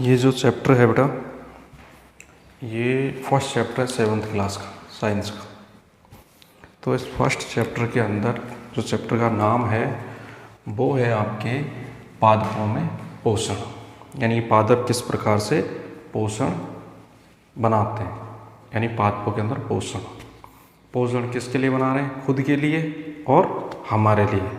ये जो चैप्टर है बेटा, ये फर्स्ट चैप्टर है 7th क्लास का साइंस का। तो इस फर्स्ट चैप्टर के अंदर जो चैप्टर का नाम है वो है आपके पादपों में पोषण, यानी पादप किस प्रकार से पोषण बनाते हैं, यानी पादपों के अंदर पोषण किसके लिए बना रहे हैं, खुद के लिए और हमारे लिए।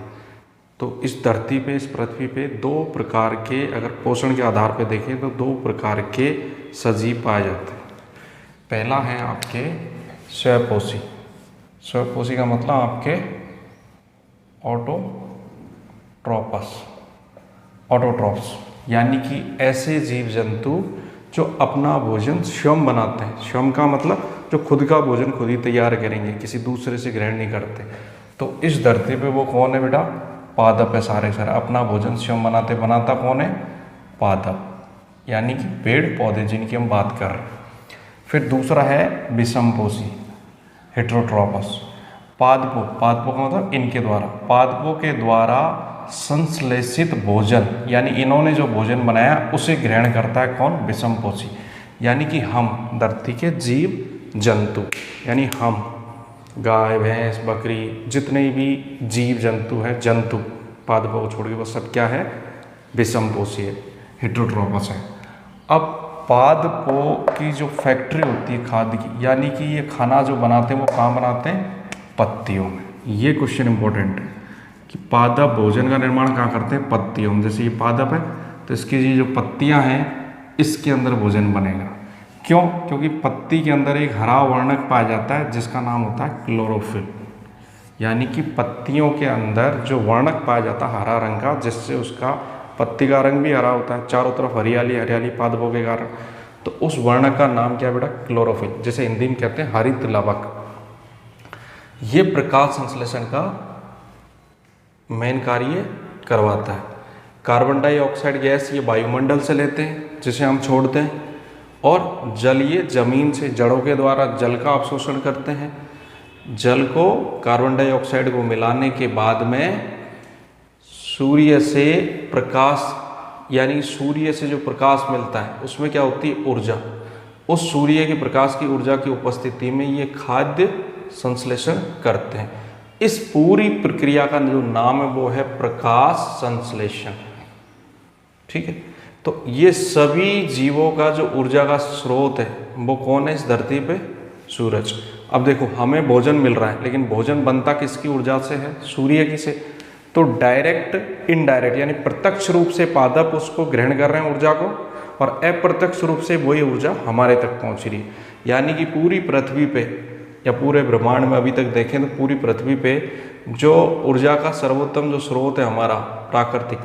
तो इस धरती पे, इस पृथ्वी पे दो प्रकार के, अगर पोषण के आधार पे देखें तो दो प्रकार के सजीव पाए जाते हैं। पहला है आपके स्वपोषी। स्वपोषी का मतलब आपके ऑटोट्रॉप्स, यानी कि ऐसे जीव जंतु जो अपना भोजन स्वयं बनाते हैं। स्वयं का मतलब जो खुद का भोजन खुद ही तैयार करेंगे, किसी दूसरे से ग्रहण नहीं करते। तो इस धरती पे वो कौन है बेटा, पादप है। सारे अपना भोजन स्वयं बनाता कौन है, पादप, यानी कि पेड़ पौधे जिनकी हम बात कर रहे हैं। फिर दूसरा है विषमपोषी, हेटेरोट्रॉपस। पादपों का मतलब इनके द्वारा, पादपों के द्वारा संश्लेषित भोजन, यानी इन्होंने जो भोजन बनाया उसे ग्रहण करता है कौन, विषमपोषी। यानी कि हम धरती के जीव जंतु, यानी हम गाय भैंस बकरी जितने भी जीव जंतु हैं, जंतु पादपों को छोड़ के वो सब क्या है, विषमपोषी है, हेटेरोट्रॉपस है। अब पादपों की जो फैक्ट्री होती है खाद्य की, यानी कि ये खाना जो बनाते हैं वो कहाँ बनाते हैं, पत्तियों में। ये क्वेश्चन इंपॉर्टेंट है कि पादप भोजन का निर्माण कहाँ करते हैं, पत्तियों में। जैसे ये पादप है तो इसकी ये जो पत्तियाँ हैं इसके अंदर भोजन बनेगा। क्यों? क्योंकि पत्ती के अंदर एक हरा वर्णक पाया जाता है जिसका नाम होता है क्लोरोफिल, यानी कि पत्तियों के अंदर जो वर्णक पाया जाता है हरा रंग का, जिससे उसका पत्ती का रंग भी हरा होता है, चारों तरफ हरियाली हरियाली पादपों के कारण। तो उस वर्णक का नाम क्या है बेटा, क्लोरोफिल, जिसे हिंदी में कहते हैं हरित लवक। ये प्रकाश संश्लेषण का मेन कार्य करवाता है। कार्बन डाइऑक्साइड गैस ये वायुमंडल से लेते हैं जिसे हम छोड़ते हैं, और जल ये जमीन से जड़ों के द्वारा जल का अवशोषण करते हैं। जल को कार्बन डाइऑक्साइड को मिलाने के बाद में सूर्य से प्रकाश, यानी सूर्य से जो प्रकाश मिलता है उसमें क्या होती है, ऊर्जा। उस सूर्य के प्रकाश की ऊर्जा की उपस्थिति में ये खाद्य संश्लेषण करते हैं। इस पूरी प्रक्रिया का जो नाम है वो है प्रकाश संश्लेषण। ठीक है, तो ये सभी जीवों का जो ऊर्जा का स्रोत है वो कौन है इस धरती पे, सूरज। अब देखो हमें भोजन मिल रहा है, लेकिन भोजन बनता किसकी ऊर्जा से है, सूर्य की से। तो डायरेक्ट इनडायरेक्ट, यानी प्रत्यक्ष रूप से पादप उसको ग्रहण कर रहे हैं ऊर्जा को, और अप्रत्यक्ष रूप से वही ऊर्जा हमारे तक पहुंच रही है। यानी कि पूरी पृथ्वी पे या पूरे ब्रह्मांड में अभी तक देखें तो पूरी पृथ्वी पे जो ऊर्जा का सर्वोत्तम जो स्रोत है हमारा प्राकृतिक,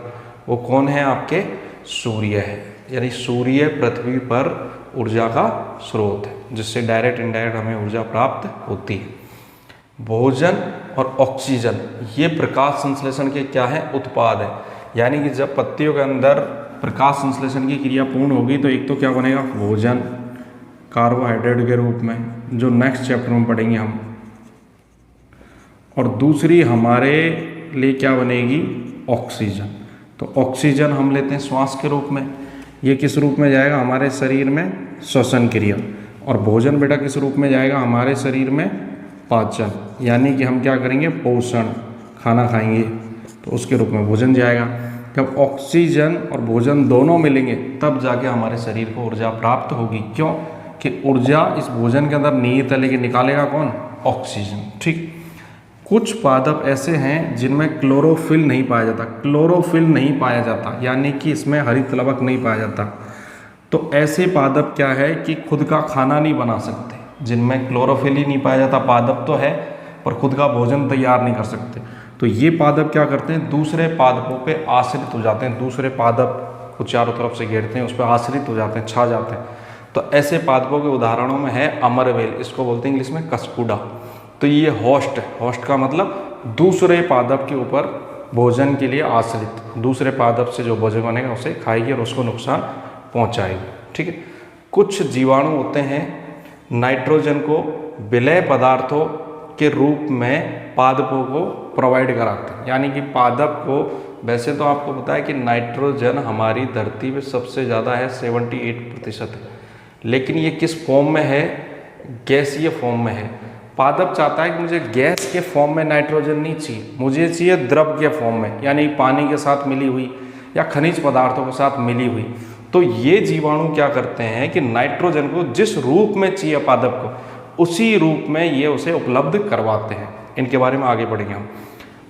वो कौन है, आपके सूर्य है। यानी सूर्य पृथ्वी पर ऊर्जा का स्रोत है, जिससे डायरेक्ट इनडायरेक्ट हमें ऊर्जा प्राप्त होती है। भोजन और ऑक्सीजन ये प्रकाश संश्लेषण के क्या है, उत्पाद है। यानी कि जब पत्तियों के अंदर प्रकाश संश्लेषण की क्रिया पूर्ण होगी तो एक तो क्या बनेगा, भोजन कार्बोहाइड्रेट के रूप में, जो नेक्स्ट चैप्टर में पढ़ेंगे हम, और दूसरी हमारे लिए क्या बनेगी, ऑक्सीजन। तो ऑक्सीजन हम लेते हैं श्वास के रूप में, ये किस रूप में जाएगा, हमारे शरीर में श्वसन क्रिया। और भोजन बेटा किस रूप में जाएगा, हमारे शरीर में पाचन, यानी कि हम क्या करेंगे, पोषण, खाना खाएंगे तो उसके रूप में भोजन जाएगा। जब ऑक्सीजन और भोजन दोनों मिलेंगे तब जाके हमारे शरीर को ऊर्जा प्राप्त होगी। क्यों कि ऊर्जा इस भोजन के अंदर निहित है, लेकिन निकालेगा कौन, ऑक्सीजन। ठीक, कुछ पादप ऐसे हैं जिनमें क्लोरोफिल नहीं पाया जाता। क्लोरोफिल नहीं पाया जाता यानी कि इसमें हरित लवक नहीं पाया जाता। तो ऐसे पादप क्या है कि खुद का खाना नहीं बना सकते, जिनमें क्लोरोफिल ही नहीं पाया जाता। पादप तो है पर खुद का भोजन तैयार नहीं कर सकते। तो ये पादप क्या करते हैं, दूसरे पादपों पे आश्रित हो जाते हैं, दूसरे पादप को चारों तरफ से घेरते हैं, उस पर आश्रित हो जाते हैं, छा जाते हैं। तो ऐसे पादपों के उदाहरणों में है अमरवेल, इसको बोलते हैं इंग्लिश में कस्कुडा। तो ये होस्ट है, होस्ट का मतलब दूसरे पादप के ऊपर भोजन के लिए आश्रित, दूसरे पादप से जो भोजन बनेगा उसे खाएगी और उसको नुकसान पहुंचाएगी। ठीक है, कुछ जीवाणु होते हैं नाइट्रोजन को विलय पदार्थों के रूप में पादपों को प्रोवाइड कराते हैं, यानी कि पादप को वैसे तो आपको पता है कि नाइट्रोजन हमारी धरती पे सबसे ज़्यादा है, 78% है, लेकिन ये किस फॉर्म में है? गैसीय फॉर्म में है। पादप चाहता है कि मुझे गैस के फॉर्म में नाइट्रोजन नहीं चाहिए, मुझे चाहिए द्रव के फॉर्म में, यानी पानी के साथ मिली हुई या खनिज पदार्थों के साथ मिली हुई। तो ये जीवाणु क्या करते हैं कि नाइट्रोजन को जिस रूप में चाहिए पादप को, उसी रूप में ये उसे उपलब्ध करवाते हैं। इनके बारे में आगे बढ़ेंगे हम।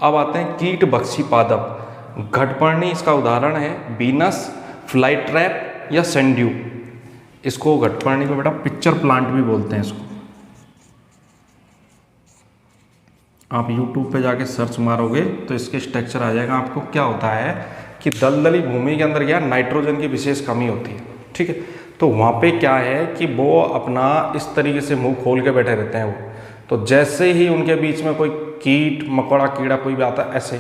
अब आते हैं कीट भक्षी पादप। घटपर्णी इसका उदाहरण है, बीनस, फ्लाई ट्रैप या सेंड्यू। इसको घटपर्णी को बेटा पिक्चर प्लांट भी बोलते हैं इसको। आप YouTube पे जाके सर्च मारोगे तो इसके स्ट्रक्चर आ जाएगा आपको। क्या होता है कि दलदली भूमि के अंदर क्या नाइट्रोजन की विशेष कमी होती है, ठीक है। तो वहाँ पे क्या है कि वो अपना इस तरीके से मुंह खोल के बैठे रहते हैं वो। तो जैसे ही उनके बीच में कोई कीट मकोड़ा कीड़ा कोई भी आता है, ऐसे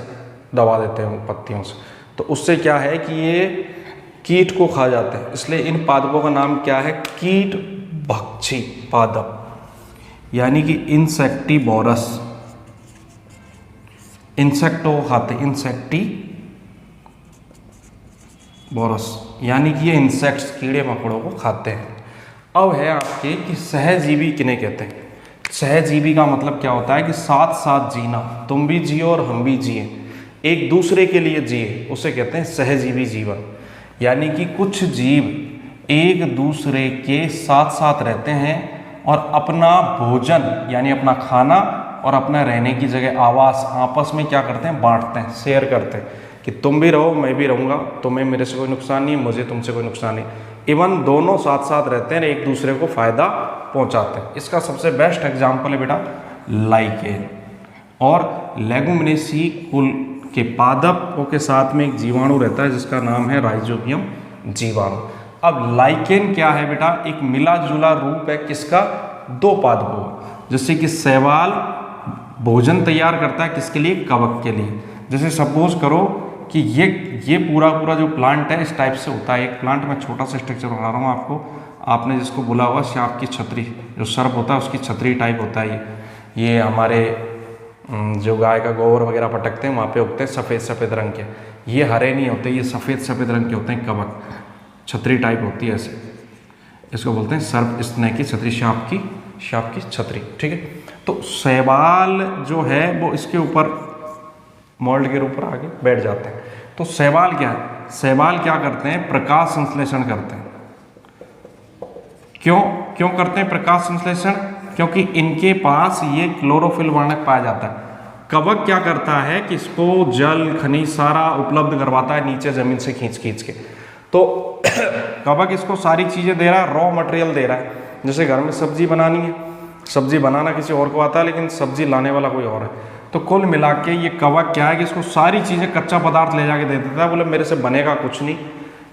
दबा देते हैं वो पत्तियों से। तो उससे क्या है कि ये कीट को खा जाते हैं। इसलिए इन पादपों का नाम क्या है? कीट भक्षी पादप, यानी कि इंसेक्टिवोरस। इंसेक्टो खाते, इंसेक्टिवोरस, यानी कि ये इंसेक्ट्स कीड़े मकोड़ों को खाते हैं। अब है आपके कि सहजीवी किन्हें कहते हैं? सहजीवी का मतलब क्या होता है कि साथ साथ जीना, तुम भी जियो और हम भी जिए, एक दूसरे के लिए जिए, उसे कहते हैं सहजीवी जीवन। यानी कि कुछ जीव एक दूसरे के साथ साथ रहते हैं और अपना भोजन यानी अपना खाना और अपना रहने की जगह, आवास आपस में क्या करते हैं? बांटते हैं, शेयर करते हैं कि तुम भी रहो मैं भी रहूँगा, तुम्हें मेरे से कोई नुकसान नहीं, मुझे तुमसे कोई नुकसान नहीं। इवन दोनों साथ साथ रहते हैं, एक दूसरे को फायदा पहुंचाते हैं। इसका सबसे बेस्ट एग्जाम्पल है बेटा लाइकेन। और लेगुमिनेसी कुल के पादपों के साथ में एक जीवाणु रहता है जिसका नाम है राइजोबियम जीवाणु। अब लाइकेन क्या है बेटा? एक मिला जुला रूप है किसका? दो पादपों का। जैसे कि शैवाल भोजन तैयार करता है किसके लिए? कवक के लिए। जैसे सपोज करो कि ये पूरा जो प्लांट है इस टाइप से होता है। एक प्लांट में छोटा सा स्ट्रक्चर बना रहा हूँ आपको, आपने जिसको बोला हुआ सांप की छतरी, जो सर्प होता है उसकी छतरी टाइप होता है ये हमारे जो गाय का गोबर वगैरह पटकते हैं वहाँ पे उगते हैं सफ़ेद रंग के। ये हरे नहीं होते, ये सफ़ेद रंग के होते हैं कवक, छतरी टाइप होती है ऐसे। इसको बोलते हैं सर्प स्नेह की छतरी, सांप की छतरी, ठीक है। तो शैवाल जो है वो इसके ऊपर मोल्ड के ऊपर आके बैठ जाते हैं। तो शैवाल क्या है? शैवाल क्या करते हैं? प्रकाश संश्लेषण करते हैं। क्यों करते हैं प्रकाश संश्लेषण? क्योंकि इनके पास ये क्लोरोफिल वर्णक पाया जाता है। कवक क्या करता है कि इसको जल खनिज सारा उपलब्ध करवाता है नीचे जमीन से खींच के। तो कवक इसको सारी चीज़ें दे रहा है, रॉ मटेरियल दे रहा है। जैसे घर में सब्जी बनानी है, सब्जी बनाना किसी और को आता है लेकिन सब्जी लाने वाला कोई और है। तो कुल मिला के ये कवक क्या है कि इसको सारी चीज़ें कच्चा पदार्थ ले जाके दे देता है। बोले मेरे से बनेगा कुछ नहीं,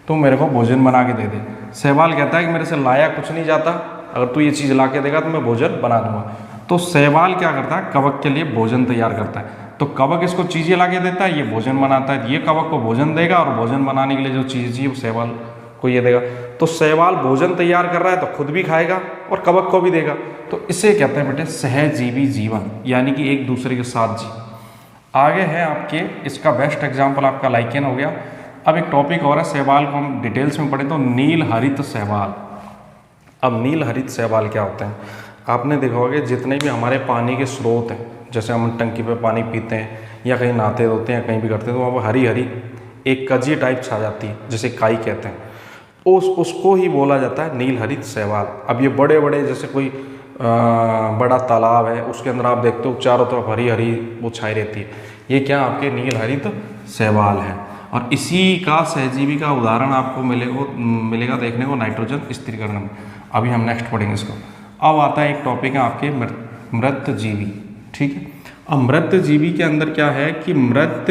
तो मेरे को भोजन बना के दे दे। शैवाल कहता है कि मेरे से लाया कुछ नहीं जाता, अगर तू ये चीज़ ला के देगा तो मैं भोजन बना दूंगा। तो शैवाल क्या करता है? कवक के लिए भोजन तैयार करता है। तो कवक इसको चीज़ें ला के देता है, ये भोजन बनाता है, ये कवक को भोजन देगा और भोजन बनाने के लिए जो चीज़ चाहिए वो शैवाल को ये देगा। तो शैवाल भोजन तैयार कर रहा है तो खुद भी खाएगा और कवक को भी देगा। तो इसे कहते हैं बेटे सहजीवी जीवन, यानी कि एक दूसरे के साथ जी। आगे है आपके इसका बेस्ट एग्जाम्पल आपका लाइकेन हो गया। अब एक टॉपिक और है शैवाल को हम डिटेल्स में पढ़ें तो नील हरित शैवाल। अब नील हरित शैवाल क्या होते हैं? आपने देखा होगा जितने भी हमारे पानी के स्रोत हैं, जैसे हम टंकी पे पानी पीते हैं या कहीं नहाते धोते हैं कहीं भी करते हैं, तो वहाँ पर हरी हरी एक कजी टाइप छा जाती है जिसे काई कहते हैं, उसको ही बोला जाता है नील हरित शैवाल। अब ये बड़े बड़े जैसे कोई बड़ा तालाब है उसके अंदर आप देखते हो चारों तरफ हरी हरी वो छाई रहती है, ये क्या आपके नील हरित शैवाल है। और इसी का सहजीवी का उदाहरण आपको मिलेगा देखने को नाइट्रोजन स्थिरीकरण में। अभी हम नेक्स्ट पढ़ेंगे इसको। अब आता है एक टॉपिक है आपके मृतजीवी, ठीक है। अब मृतजीवी के अंदर क्या है कि मृत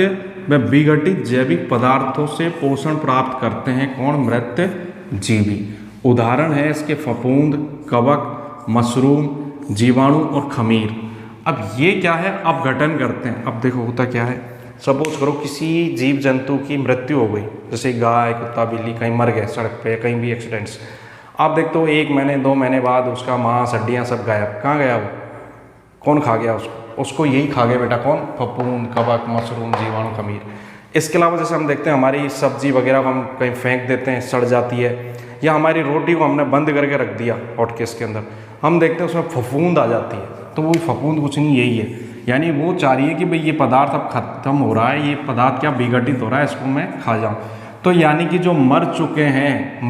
व विघटित जैविक पदार्थों से पोषण प्राप्त करते हैं। कौन? मृतजीवी। उदाहरण है इसके फफूंद, कवक, मशरूम, जीवाणु और खमीर। अब ये क्या है? अपघटन करते हैं। अब देखो होता क्या है, सपोज करो किसी जीव जंतु की मृत्यु हो गई, जैसे गाय, कुत्ता, बिल्ली कहीं मर गए सड़क पे, कहीं भी एक्सीडेंट्स। आप देखते हो 1 महीने 2 महीने बाद उसका मांस हड्डियाँ सब गायब। कहाँ गया वो? कौन खा गया उसको? उसको यही खा गया बेटा, कौन? फफूंद, कवक, मशरूम, जीवाणु, खमीर। इसके अलावा जैसे हम देखते हैं हमारी सब्जी वगैरह को हम कहीं फेंक देते हैं, सड़ जाती है, या हमारी रोटी को हमने बंद करके रख दिया हॉटकेस के अंदर, हम देखते हैं उसमें फफूंद आ जाती है। तो वो फफूंद कुछ नहीं, यही है, यानी वो चाह रही है कि भाई ये पदार्थ अब खत्म हो रहा है, ये पदार्थ क्या विघटित हो रहा है, इसको मैं खा जाऊँ। तो यानी कि जो मर चुके हैं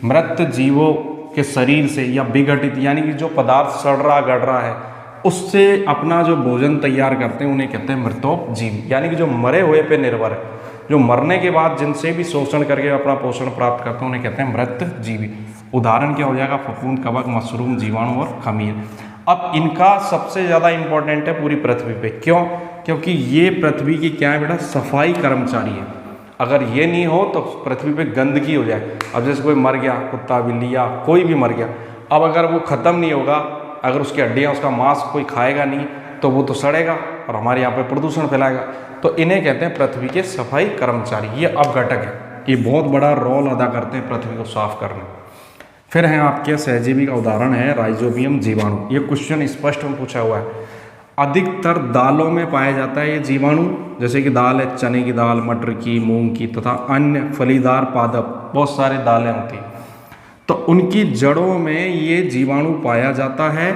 मृत जीवों के शरीर से या विघटित, यानी कि जो पदार्थ सड़ रहा गड़ रहा है उससे अपना जो भोजन तैयार करते हैं उन्हें कहते हैं मृतोपजीवी, यानी कि जो मरे हुए पे निर्भर है, जो मरने के बाद जिनसे भी शोषण करके अपना पोषण प्राप्त करते हैं उन्हें कहते हैं मृतजीवी। उदाहरण क्या हो जाएगा, फफूंद, कवक, मशरूम, जीवाणु और खमीर। अब इनका सबसे ज़्यादा इंपॉर्टेंट है पूरी पृथ्वी पे, क्यों? क्योंकि ये पृथ्वी की क्या है बेटा, सफाई कर्मचारी है। अगर ये नहीं हो तो पृथ्वी पे गंदगी हो जाए। अब जैसे कोई मर गया, कुत्ता बिल्ली या कोई भी मर गया, अब अगर वो ख़त्म नहीं होगा, अगर उसकी हड्डियाँ, उसका मांस कोई खाएगा नहीं तो वो तो सड़ेगा और हमारे यहाँ पे प्रदूषण फैलाएगा। तो इन्हें कहते हैं पृथ्वी के सफाई कर्मचारी। ये अपघटक है, ये बहुत बड़ा रोल अदा करते हैं पृथ्वी को साफ करने में। फिर है आपके सहजीवी का उदाहरण है राइजोबियम जीवाणु। ये क्वेश्चन स्पष्ट में पूछा हुआ है। अधिकतर दालों में पाया जाता है ये जीवाणु, जैसे कि दाल है चने की दाल, मटर की, मूंग की तथा अन्य फलीदार पादप, बहुत सारे दालें होती हैं। तो उनकी जड़ों में ये जीवाणु पाया जाता है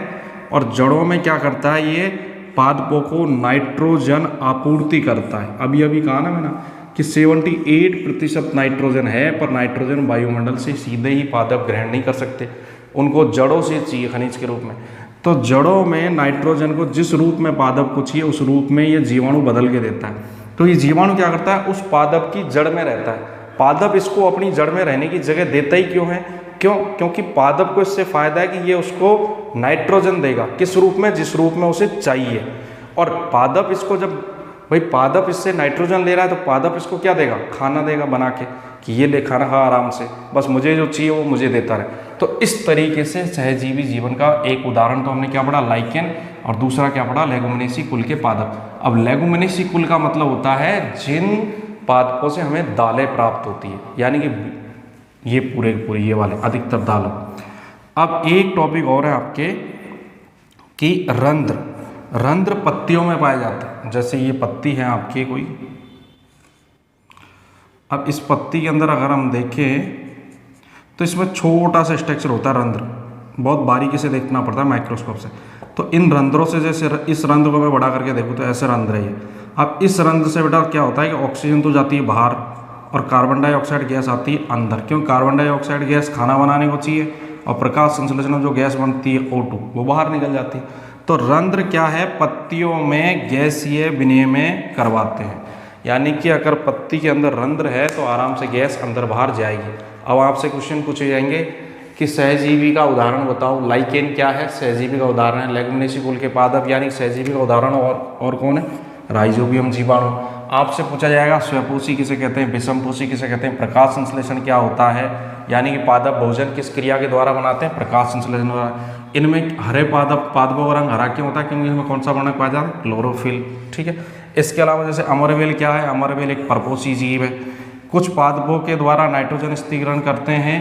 और जड़ों में क्या करता है, ये पादपों को नाइट्रोजन आपूर्ति करता है। अभी कहा ना मैंने कि 78% नाइट्रोजन है, पर नाइट्रोजन वायुमंडल से सीधे ही पादप ग्रहण नहीं कर सकते, उनको जड़ों से चाहिए खनिज के रूप में। तो जड़ों में नाइट्रोजन को जिस रूप में पादप को चाहिए उस रूप में ये जीवाणु बदल के देता है। तो ये जीवाणु क्या करता है, उस पादप की जड़ में रहता है। पादप इसको अपनी जड़ में रहने की जगह देता ही क्यों है? क्योंकि पादप को इससे फायदा है कि ये उसको नाइट्रोजन देगा, किस रूप में, जिस रूप में उसे चाहिए। और पादप इसको, जब भाई पादप इससे नाइट्रोजन ले रहा है तो पादप इसको क्या देगा, खाना देगा बना के, कि ये ले खाना खा आराम से, बस मुझे जो चाहिए वो मुझे देता रहे। तो इस तरीके से सहजीवी जीवन का एक उदाहरण तो हमने क्या पढ़ा, लाइकेन, और दूसरा क्या पढ़ा, लेगुमिनेसी कुल के पादप। अब लेगुमिनेसी कुल का मतलब होता है जिन पादपों से हमें दालें प्राप्त होती है, यानी कि ये पूरे ये वाले अधिकतर दाल। अब एक टॉपिक और है आपके कि रंध्र पत्तियों में पाए जाते हैं। जैसे ये पत्ती है आपकी कोई, अब इस पत्ती के अंदर अगर हम देखें तो इसमें छोटा सा स्ट्रक्चर होता है रंध्र, बहुत बारीकी से देखना पड़ता है माइक्रोस्कोप से। तो इन रंध्रों से, जैसे इस रंध्र को मैं बड़ा करके देखूँ तो ऐसे रंध्र है ये। अब इस रंध्र से बेटा क्या होता है कि ऑक्सीजन तो जाती है बाहर और कार्बन डाइऑक्साइड गैस आती है अंदर। क्यों? कार्बन डाइऑक्साइड गैस खाना बनाने को चाहिए और प्रकाश संश्लेषण में जो गैस बनती है O2 वो बाहर निकल जाती है। तो रंध्र क्या है, पत्तियों में गैसीय विनिमय करवाते हैं, यानी कि अगर पत्ती के अंदर रंध्र है तो आराम से गैस अंदर बाहर जाएगी। अब आपसे क्वेश्चन पूछे जाएंगे कि सहजीवी का उदाहरण बताओ। लाइकेन क्या है, सहजीवी का उदाहरण है। लेगुमिनेसी कुल के पादप यानी सहजीवी का उदाहरण और कौन है, राइजोबियम जीवाणु। आपसे पूछा जाएगा स्वयंपोषी किसे कहते हैं, विषमपोषी किसे कहते हैं, प्रकाश संश्लेषण क्या होता है, यानी कि पादप भोजन किस क्रिया के द्वारा बनाते हैं, प्रकाश संश्लेषण द्वारा। इनमें हरे पादपों का रंग हरा क्यों होता है, क्योंकि इसमें कौन सा वर्णक पाया जाता है, क्लोरोफिल। ठीक है। इसके अलावा जैसे अमरवेल क्या है, अमरवेल एक परपोषी जीव है। कुछ पादपों के द्वारा नाइट्रोजन स्थिरीकरण करते हैं,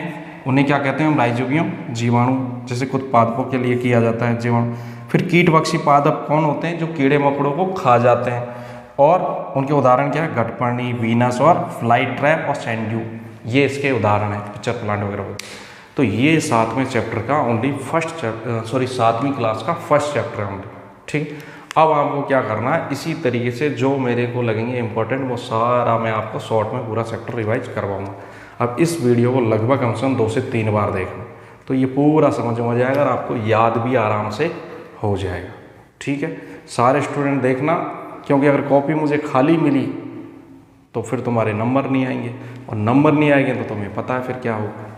उन्हें क्या कहते हैं हम, राइजोबियम जीवाणु। जैसे कुछ पादपों के लिए किया जाता है जीवाणु। फिर कीटभक्षी पादप कौन होते हैं, जो कीड़े मकोड़ों को खा जाते हैं, और उनके उदाहरण क्या है, गठपर्णी, वीनस और फ्लाई ट्रैप और सैंड्यू, ये इसके उदाहरण है, पिक्चर प्लांट वगैरह। तो ये 7वें चैप्टर का ओनली सॉरी 7वीं क्लास का फर्स्ट चैप्टर है। ठीक। अब आपको क्या करना है, इसी तरीके से जो मेरे को लगेंगे इंपॉर्टेंट वो सारा मैं आपको शॉर्ट में पूरा चैप्टर रिवाइज करवाऊंगा। अब इस वीडियो को लगभग कम से कम 2 से 3 बार देखना, तो ये पूरा समझ में आ जाएगा और आपको याद भी आराम से हो जाएगा। ठीक है। सारे स्टूडेंट देखना, क्योंकि अगर कॉपी मुझे खाली मिली तो फिर तुम्हारे नंबर नहीं आएंगे, और नंबर नहीं आएंगे तो तुम्हें पता है फिर क्या होगा।